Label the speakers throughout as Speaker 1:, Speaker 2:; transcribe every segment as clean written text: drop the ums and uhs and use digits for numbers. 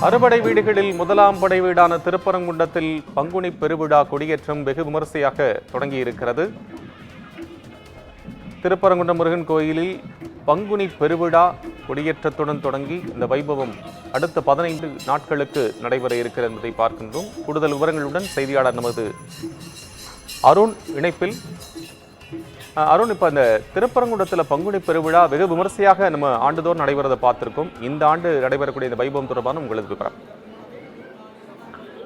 Speaker 1: அறுபடை வீடுகளில் முதலாம் படை வீடான திருப்பரங்குன்றத்தில் பங்குனி பெருவிழா கொடியேற்றம் வெகு விமரிசையாக தொடங்கியிருக்கிறது. திருப்பரங்குன்றம் முருகன் கோயிலில் பங்குனி பெருவிழா கொடியேற்றத்துடன் தொடங்கி இந்த வைபவம் அடுத்த 15 நாட்களுக்கு நடைபெற இருக்கிறது என்பதை பார்க்கின்றோம். கூடுதல் விவரங்களுடன் செய்தியாளர் நமது அருண் இணைப்பில். அருண், இப்ப இந்த திருப்பரங்குன்றத்தில் பங்குனி பெருவிழா வெகு விமரிசையாக நம்ம ஆண்டுதோறும் நடைபெறதை பார்த்திருக்கோம். இந்த ஆண்டு நடைபெறக்கூடிய இந்த வைபவம் தொடர்பான உங்களுக்கு விவரம்.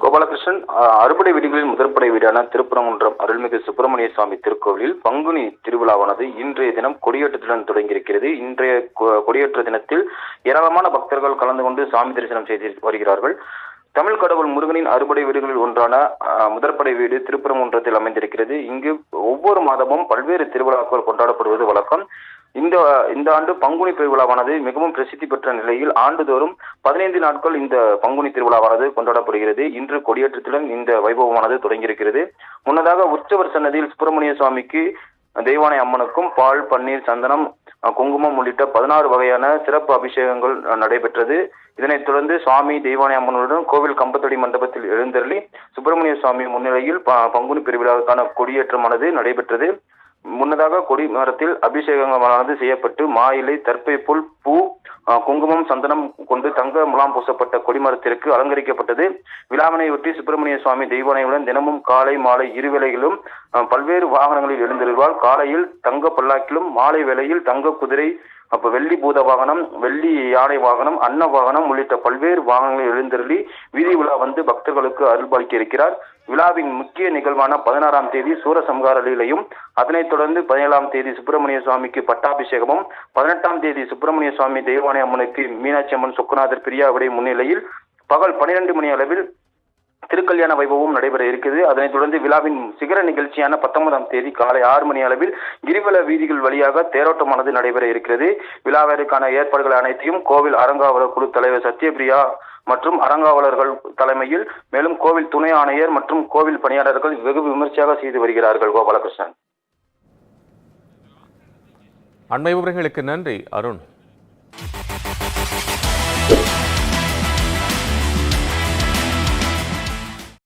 Speaker 2: கோபாலகிருஷ்ணன், அறுபடை வீடுகளில் முதற்படை வீடான திருப்பரங்குன்றம் அருள்மிகு சுப்பிரமணிய சுவாமி திருக்கோவிலில் பங்குனி திருவிழாவானது இன்றைய தினம் கொடியேற்றத்துடன் தொடங்கியிருக்கிறது. இன்றைய கொடியேற்ற தினத்தில் ஏராளமான பக்தர்கள் கலந்து கொண்டு சாமி தரிசனம் செய்து வருகிறார்கள். தமிழ் கடவுள் முருகனின் அறுபடை வீடுகளில் ஒன்றான முதற்படை வீடு திருப்பரங்குன்றத்தில் அமைந்திருக்கிறது. இங்கு ஒவ்வொரு மாதமும் பல்வேறு திருவிழாக்கள் கொண்டாடப்படுவது வழக்கம். இந்த ஆண்டு பங்குனி பெருவிழாவானது மிகவும் பிரசித்தி பெற்ற நிலையில் ஆண்டுதோறும் 15 நாட்கள் இந்த பங்குனி திருவிழாவானது கொண்டாடப்படுகிறது. இன்று கொடியேற்றத்துடன் இந்த வைபவமானது தொடங்கியிருக்கிறது. முன்னதாக உற்சவர் சன்னதியில் சுப்பிரமணிய சுவாமிக்கு, தெய்வானை அம்மனுக்கும் பால், பன்னீர், சந்தனம், குங்குமம் உள்ளிட்ட 16 வகையான சிறப்பு அபிஷேகங்கள் நடைபெற்றது. இதனைத் தொடர்ந்து சுவாமி தெய்வானை அம்மனுடன் கோவில் கம்பத்தடி மண்டபத்தில் எழுந்தருளி சுப்பிரமணிய சுவாமி முன்னிலையில் பங்குனி பெருவிழாவுக்கான கொடியேற்றமானது நடைபெற்றது. முன்னதாக கொடி மரத்தில் அபிஷேகங்களானது செய்யப்பட்டு மாயிலை, தர்ப்பை புல், பூ, குங்குமம், சந்தனம் கொண்டு தங்க முலாம் பூசப்பட்ட கொடிமரத்திற்கு அலங்கரிக்கப்பட்டது. விழாவினையொட்டி சுப்பிரமணிய சுவாமி தெய்வானையுடன் தினமும் காலை மாலை இருவேளைகளிலும் பல்வேறு வாகனங்களில் எழுந்திருவார். காலையில் தங்க பல்லாக்கிலும், மாலை வேளையில் தங்க குதிரை, வெள்ளி பூத வாகனம், வெள்ளி யானை வாகனம், அன்ன வாகனம் உள்ளிட்ட பல்வேறு வாகனங்களில் எழுந்தருளி வீதி உலா வந்து பக்தர்களுக்கு அருள்பாலிக்க இருக்கிறார். விழாவின் முக்கிய நிகழ்வான 16ஆம் தேதி சூரசம்ஹார லீலையும், அதனைத் தொடர்ந்து 17ஆம் தேதி சுப்பிரமணிய சுவாமிக்கு பட்டாபிஷேகமும், 18ஆம் தேதி சுப்பிரமணிய சுவாமி தெய்வானை அம்மனுக்கு மீனாட்சி அம்மன், சொக்கநாதர், பிரியாவிடை முன்னிலையில் பகல் 12 மணி அளவில் திருக்கல்யாண வைபவம் நடைபெற இருக்குது. அதனைத் தொடர்ந்து விழாவின் சிகர நிகழ்ச்சியான 19ஆம் தேதி காலை 6 மணி அளவில் கிரிவல வீதிகள் வழியாக தேரோட்டமானது நடைபெற இருக்கிறது. விழாவிற்கான ஏற்பாடுகள் அனைத்தையும் கோவில் அறங்காவலர் குழு தலைவர் சத்யபிரியா மற்றும் அறங்காவலர்கள் தலைமையில், மேலும் கோவில் துணை ஆணையர் மற்றும் கோவில் பணியாளர்கள் வெகு விமர்சையாக செய்து வருகிறார்கள். கோபாலகிருஷ்ணன்.
Speaker 1: அண்மை விவரங்களுக்கு நன்றி அருண்.